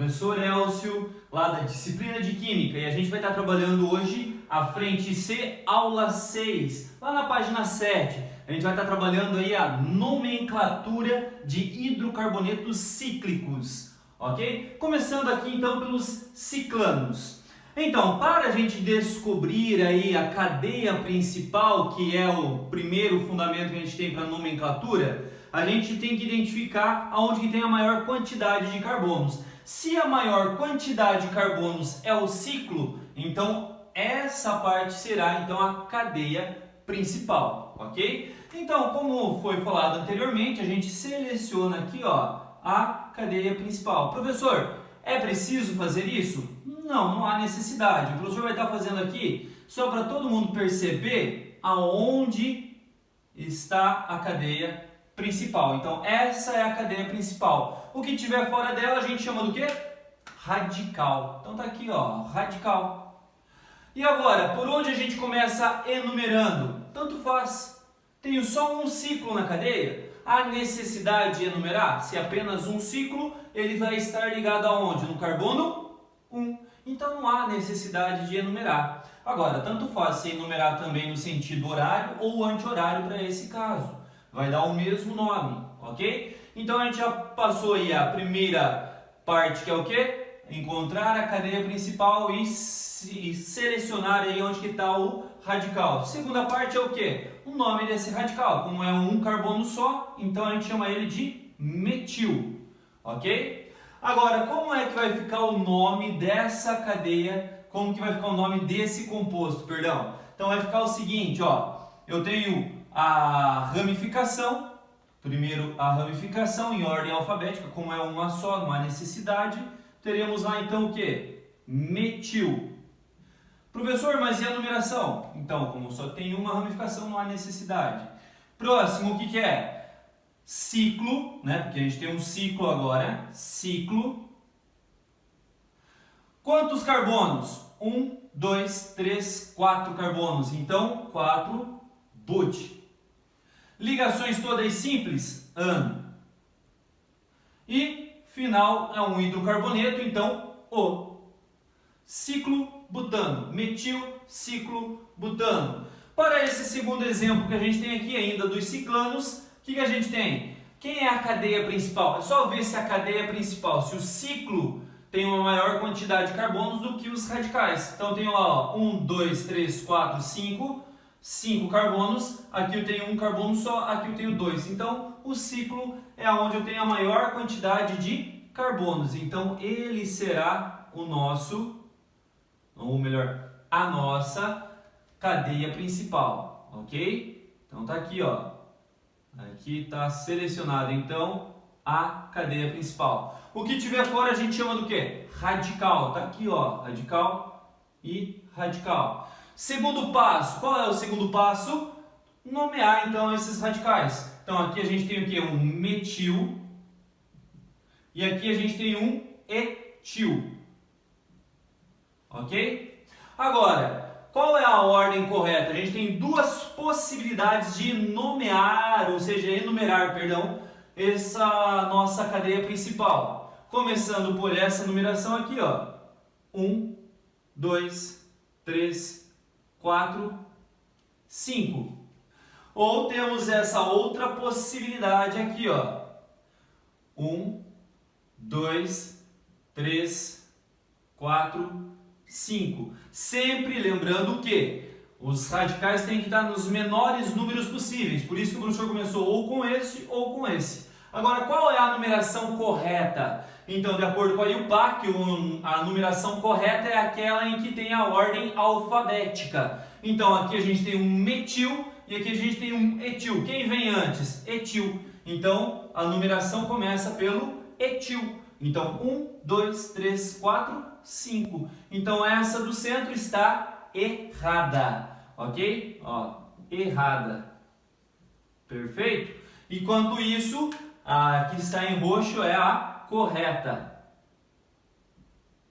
professor Elcio, lá da disciplina de Química, e a gente vai estar trabalhando hoje a frente C, aula 6, lá na página 7. A gente vai estar trabalhando aí a nomenclatura de hidrocarbonetos cíclicos, ok? Começando aqui então pelos ciclanos. Então, para a gente descobrir aí a cadeia principal, que é o primeiro fundamento que a gente tem para a nomenclatura, a gente tem que identificar aonde que tem a maior quantidade de carbonos. Se a maior quantidade de carbonos é o ciclo, então essa parte será então a cadeia principal, ok? Então, como foi falado anteriormente, a gente seleciona aqui, ó, a cadeia principal. Professor, é preciso fazer isso? Não, não há necessidade. O professor vai estar fazendo aqui só para todo mundo perceber aonde está a cadeia principal. Então, essa é a cadeia principal. O que tiver fora dela, a gente chama do quê? Radical. Então, tá aqui, ó, radical. E agora, por onde a gente começa enumerando? Tanto faz. Tenho só um ciclo na cadeia. Há necessidade de enumerar? Se apenas um ciclo, ele vai estar ligado aonde? No carbono 1. Então, não há necessidade de enumerar. Agora, tanto faz se enumerar também no sentido horário ou anti-horário para esse caso. Vai dar o mesmo nome, ok? Então, a gente já passou aí a primeira parte, que é o quê? Encontrar a cadeia principal e selecionar aí onde que está o radical. Segunda parte é o quê? O nome desse radical. Como é um carbono só, então a gente chama ele de metil, ok? Agora, como é que vai ficar o nome dessa cadeia? Como que vai ficar o nome desse composto, perdão? Então vai ficar o seguinte, ó. Eu tenho a ramificação, primeiro a ramificação em ordem alfabética, como é uma só, não há necessidade. Teremos lá então o que? Metil. Professor, mas e a numeração? Então, como só tem uma ramificação, não há necessidade. Próximo, o que é? Ciclo, né? Porque a gente tem um ciclo agora. Ciclo. Quantos carbonos? 1, 2, 3, 4 carbonos. Então, 4 but. Ligações todas simples? An. E final é um hidrocarboneto, então O. Ciclo butano. Metil, ciclo butano. Para esse segundo exemplo que a gente tem aqui ainda dos ciclanos, o que a gente tem? Quem é a cadeia principal? É só ver se a cadeia principal, se o ciclo tem uma maior quantidade de carbonos do que os radicais. Então eu tenho lá, ó, 1, 2, 3, 4, 5 carbonos. Aqui eu tenho um carbono só, aqui eu tenho 2. Então o ciclo é onde eu tenho a maior quantidade de carbonos. Então ele será o nosso, ou melhor, a nossa cadeia principal, ok? Então tá aqui, ó. Aqui está selecionado então a cadeia principal. O que tiver fora a gente chama do quê? Radical. Tá aqui, ó, radical e radical. Segundo passo, qual é o segundo passo? Nomear então esses radicais. Então aqui a gente tem o quê? Um metil e aqui a gente tem um etil. Ok? Agora, qual é a ordem correta? A gente tem duas possibilidades de nomear, ou seja, enumerar, perdão, essa nossa cadeia principal. Começando por essa numeração aqui, ó. 1, 2, 3, 4, 5. Ou temos essa outra possibilidade aqui, ó. 1, 2, 3, 4, 5. Sempre lembrando que os radicais têm que estar nos menores números possíveis. Por isso que o professor começou ou com esse ou com esse. Agora, qual é a numeração correta? Então, de acordo com a IUPAC, a numeração correta é aquela em que tem a ordem alfabética. Então, aqui a gente tem um metil e aqui a gente tem um etil. Quem vem antes? Etil. Então, a numeração começa pelo etil. Então, 1, 2, 3, 4, 5. Então, essa do centro está errada. Ok? Ó, errada. Perfeito? Enquanto isso, a que está em roxo é a correta.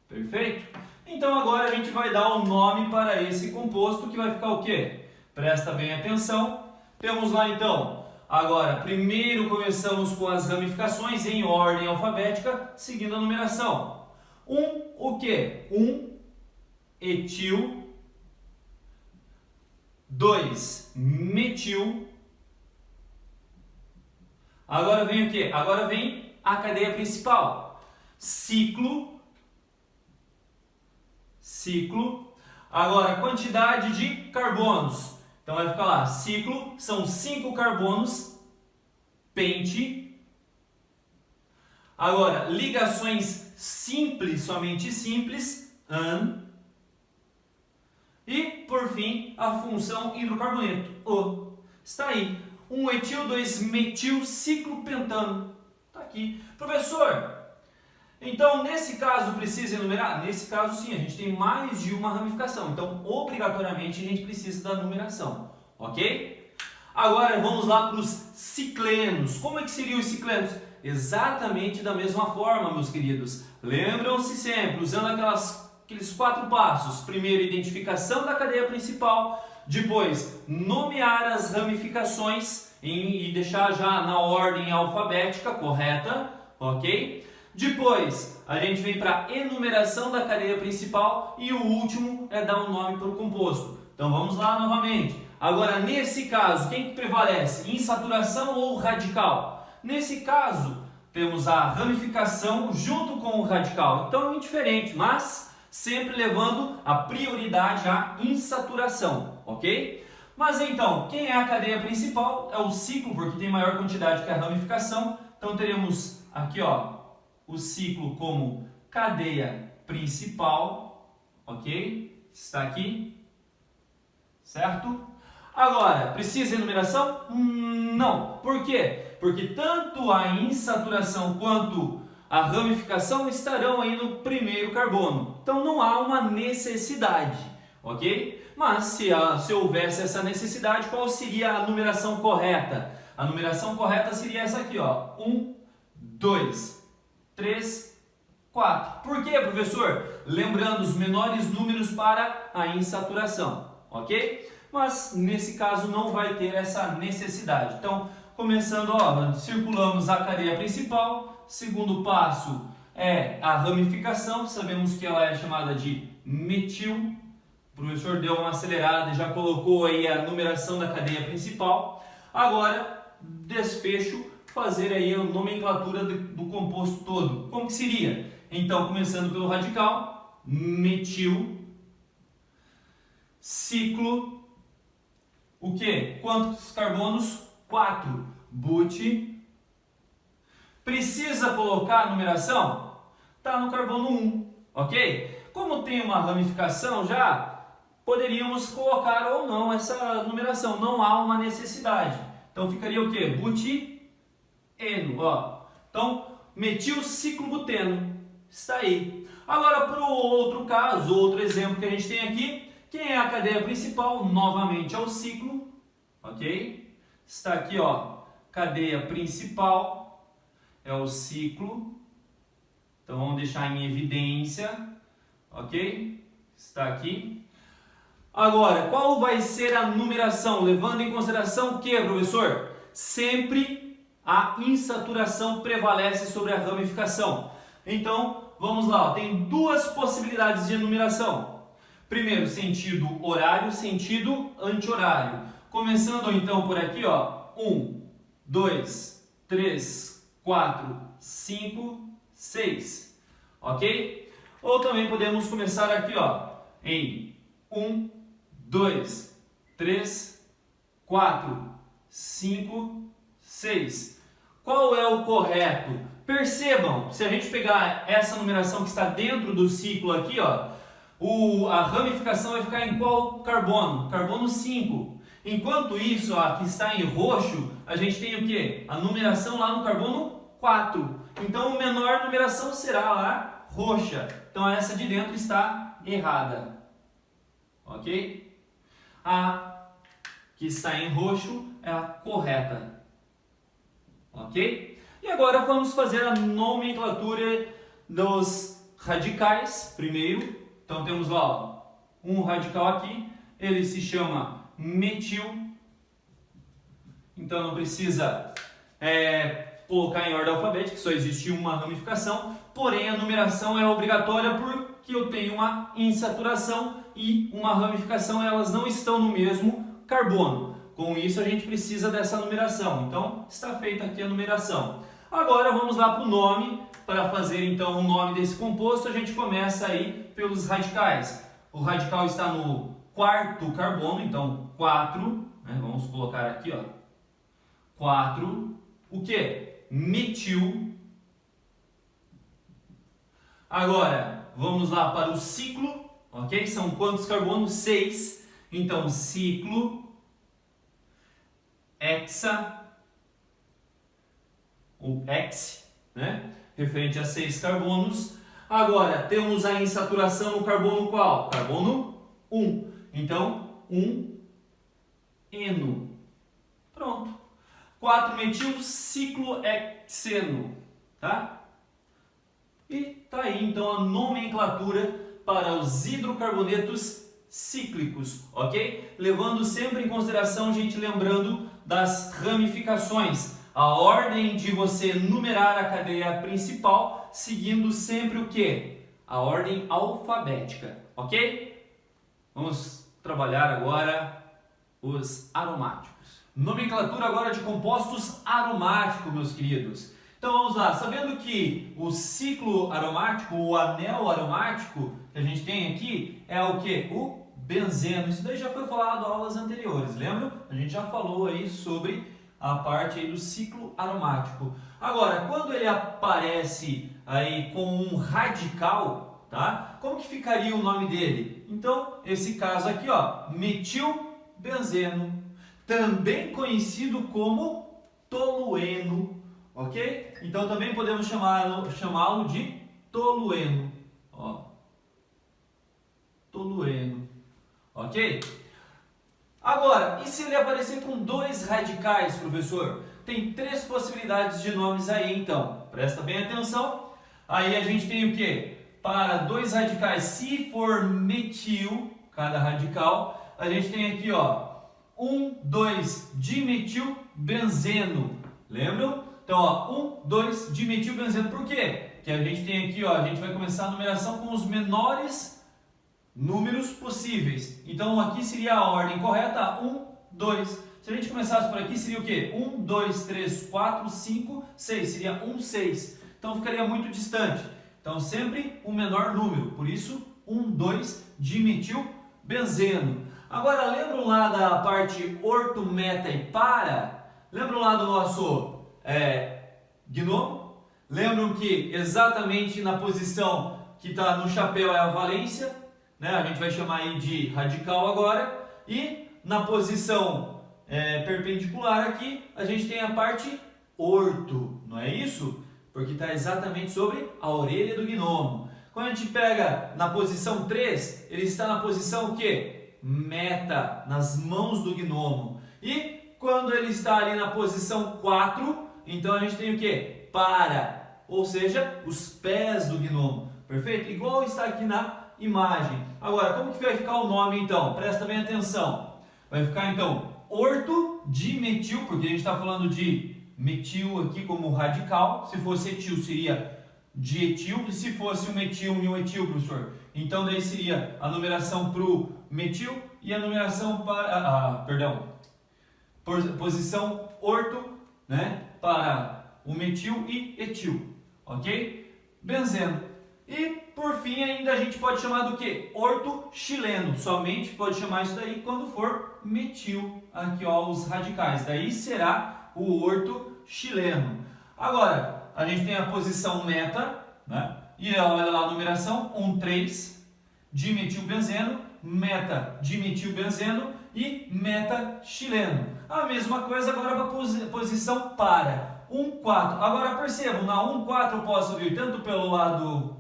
Perfeito? Então, agora a gente vai dar o nome para esse composto, que vai ficar o quê? Presta bem atenção. Temos lá, então, agora, primeiro começamos com as ramificações em ordem alfabética, seguindo a numeração. O quê? 1-etil, 2-metil. Agora vem o quê? Agora vem a cadeia principal. Ciclo. Agora, quantidade de carbonos. Então vai ficar lá, ciclo, são 5 carbonos, pente. Agora, ligações simples, somente simples, an. E, por fim, a função hidrocarboneto, O. Está aí, 1-etil, 2-metil, ciclo pentano. Está aqui. Professor, então nesse caso precisa enumerar? Nesse caso sim, a gente tem mais de uma ramificação. Então, obrigatoriamente, a gente precisa da numeração. Ok? Agora, vamos lá para os ciclenos. Como é que seriam os ciclenos? Exatamente da mesma forma, meus queridos. Lembram-se sempre, usando aqueles 4 passos. Primeiro, identificação da cadeia principal. Depois, nomear as ramificações e deixar já na ordem alfabética correta. Ok? Depois, a gente vem para a enumeração da cadeia principal. E o último é dar um nome para o composto. Então, vamos lá novamente. Agora, nesse caso, quem que prevalece? Insaturação ou radical? Nesse caso, temos a ramificação junto com o radical. Então é indiferente, mas sempre levando a prioridade à insaturação, ok? Mas então, quem é a cadeia principal? É o ciclo, porque tem maior quantidade que a ramificação. Então teremos aqui, ó, o ciclo como cadeia principal, ok? Está aqui, certo? Agora, precisa enumeração? Não. Por quê? Porque tanto a insaturação quanto a ramificação estarão aí no primeiro carbono. Então não há uma necessidade, ok? Mas se houvesse essa necessidade, qual seria a numeração correta? A numeração correta seria essa aqui, ó. 1, 2, 3, 4. Por quê, professor? Lembrando os menores números para a insaturação, ok? Mas nesse caso não vai ter essa necessidade. Então, começando, ó, circulamos a cadeia principal. Segundo passo é a ramificação. Sabemos que ela é chamada de metil. O professor deu uma acelerada e já colocou aí a numeração da cadeia principal. Agora, desfecho, fazer aí a nomenclatura do composto todo. Como que seria? Então, começando pelo radical, metil, ciclo. O que? Quantos carbonos? 4. But. Precisa colocar a numeração? Está no carbono 1, ok? Como tem uma ramificação já, poderíamos colocar ou não essa numeração. Não há uma necessidade. Então ficaria o que? Buteno, ó. Então, metilciclobuteno. Está aí. Agora, para o outro caso, outro exemplo que a gente tem aqui, quem é a cadeia principal? Novamente é o ciclo, ok? Está aqui, ó, cadeia principal é o ciclo. Então vamos deixar em evidência, ok? Está aqui. Agora, qual vai ser a numeração? Levando em consideração o que, professor? Sempre a insaturação prevalece sobre a ramificação. Então, vamos lá, ó, tem duas possibilidades de enumeração. Primeiro, sentido horário, sentido anti-horário. Começando então por aqui, ó, 1, 2, 3, 4, 5, 6, ok? Ou também podemos começar aqui, ó, em 1, 2, 3, 4, 5, 6. Qual é o correto? Percebam, se a gente pegar essa numeração que está dentro do ciclo aqui, ó, a ramificação vai ficar em qual carbono? Carbono 5. Enquanto isso, ó, que está em roxo, a gente tem o quê? A numeração lá no carbono 4. Então, a menor numeração será lá roxa. Então, essa de dentro está errada. Ok? A que está em roxo é a correta. Ok? E agora vamos fazer a nomenclatura dos radicais primeiro. Então temos lá, ó, um radical aqui, ele se chama metil. Então não precisa colocar em ordem alfabética, que só existe uma ramificação, porém a numeração é obrigatória porque eu tenho uma insaturação e uma ramificação, elas não estão no mesmo carbono. Com isso a gente precisa dessa numeração, então está feita aqui a numeração. Agora vamos lá para o nome. Para fazer então o nome desse composto, a gente começa aí pelos radicais. O radical está no quarto carbono, então 4, né? Vamos colocar aqui, ó, 4, o que? Metil. Agora, vamos lá para o ciclo, ok? São quantos carbonos? 6. Então, ciclo, hexa, o hex, né? Referente a 6 carbonos. Agora, temos a insaturação no carbono qual? Carbono 1. Então, 1-eno. Pronto. 4-metil ciclohexeno. Tá? E tá aí, então, a nomenclatura para os hidrocarbonetos cíclicos, ok? Levando sempre em consideração, gente, lembrando das ramificações. A ordem de você numerar a cadeia principal, seguindo sempre o quê? A ordem alfabética, ok? Vamos trabalhar agora os aromáticos. Nomenclatura agora de compostos aromáticos, meus queridos. Então vamos lá, sabendo que o ciclo aromático, o anel aromático que a gente tem aqui é o quê? O benzeno. Isso daí já foi falado em aulas anteriores, lembra? A gente já falou aí sobre a parte aí do ciclo aromático. Agora, quando ele aparece aí com um radical, tá? Como que ficaria o nome dele? Então, esse caso aqui, ó, metilbenzeno, também conhecido como tolueno, ok? Então também podemos chamá-lo de tolueno, ó, tolueno, ok? Agora, e se ele aparecer com 2 radicais, professor? Tem 3 possibilidades de nomes aí, então. Presta bem atenção. Aí a gente tem o quê? Para 2 radicais, se for metil, cada radical, a gente tem aqui, ó, 1,2-dimetilbenzeno. Lembram? Então, ó, 1,2-dimetilbenzeno. Por quê? Porque a gente tem aqui, ó, a gente vai começar a numeração com os menores números possíveis. Então aqui seria a ordem correta, 1, 2. Se a gente começasse por aqui, seria o quê? 1, 2, 3, 4, 5, 6. Seria 1, 6. Então ficaria muito distante. Então sempre o menor número. Por isso, 1, 2, dimetilbenzeno. Agora lembram lá da parte orto, meta e para? Lembram lá do nosso gnomo? Lembram que exatamente na posição que está no chapéu é a valência? Né? A gente vai chamar aí de radical agora. E na posição perpendicular aqui, a gente tem a parte orto, não é isso? Porque está exatamente sobre a orelha do gnomo. Quando a gente pega na posição 3, ele está na posição o quê? Meta, nas mãos do gnomo. E quando ele está ali na posição 4, então a gente tem o quê? Para, ou seja, os pés do gnomo. Perfeito? Igual está aqui na imagem. Agora, como que vai ficar o nome então? Presta bem atenção. Vai ficar então orto-dimetil, porque a gente está falando de metil aqui como radical. Se fosse etil seria dietil, e se fosse um metil e um etil, professor, então daí seria a numeração para o metil e a numeração para posição orto, né, para o metil e etil, ok? Benzeno. E por fim ainda a gente pode chamar do que? Orto-chileno. Somente pode chamar isso daí quando for metil, aqui ó, os radicais. Daí será o orto-chileno. Agora, a gente tem a posição meta, né? E olha lá a numeração, 1, 3, dimetilbenzeno, meta dimetilbenzeno e meta-chileno. A mesma coisa agora para a posição para. 1, 4. Agora percebam, na 1, 4 eu posso vir tanto pelo lado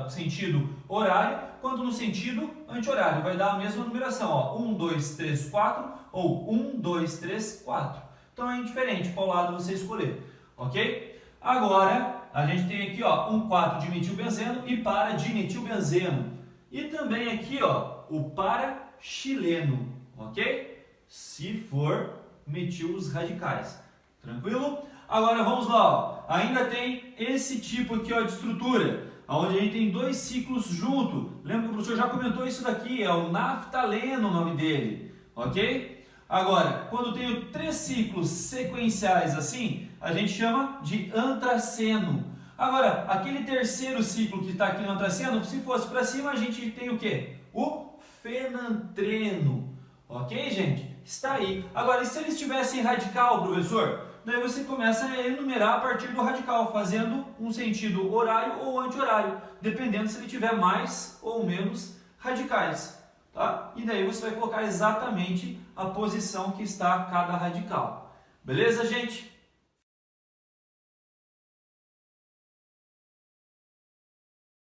sentido horário, quanto no sentido anti-horário. Vai dar a mesma numeração, ó, 1, 2, 3, 4 ou 1, 2, 3, 4. Então é indiferente qual lado você escolher, ok? Agora a gente tem aqui, ó, 1, 4 dimetilbenzeno e para dimetilbenzeno. E também aqui, ó, o para chileno, ok? Se for metil os radicais. Tranquilo? Agora vamos lá, ó. Ainda tem esse tipo aqui, ó, de estrutura, onde a gente tem dois ciclos junto. Lembra que o professor já comentou isso daqui, é o naftaleno o nome dele, ok? Agora, quando tenho três ciclos sequenciais assim, a gente chama de antraceno. Agora, aquele terceiro ciclo que está aqui no antraceno, se fosse para cima, a gente tem o quê? O fenantreno. Ok, gente? Está aí. Agora, e se eles tivessem radical, professor? Daí você começa a enumerar a partir do radical, fazendo um sentido horário ou anti-horário, dependendo se ele tiver mais ou menos radicais. Tá? E daí você vai colocar exatamente a posição que está cada radical. Beleza, gente?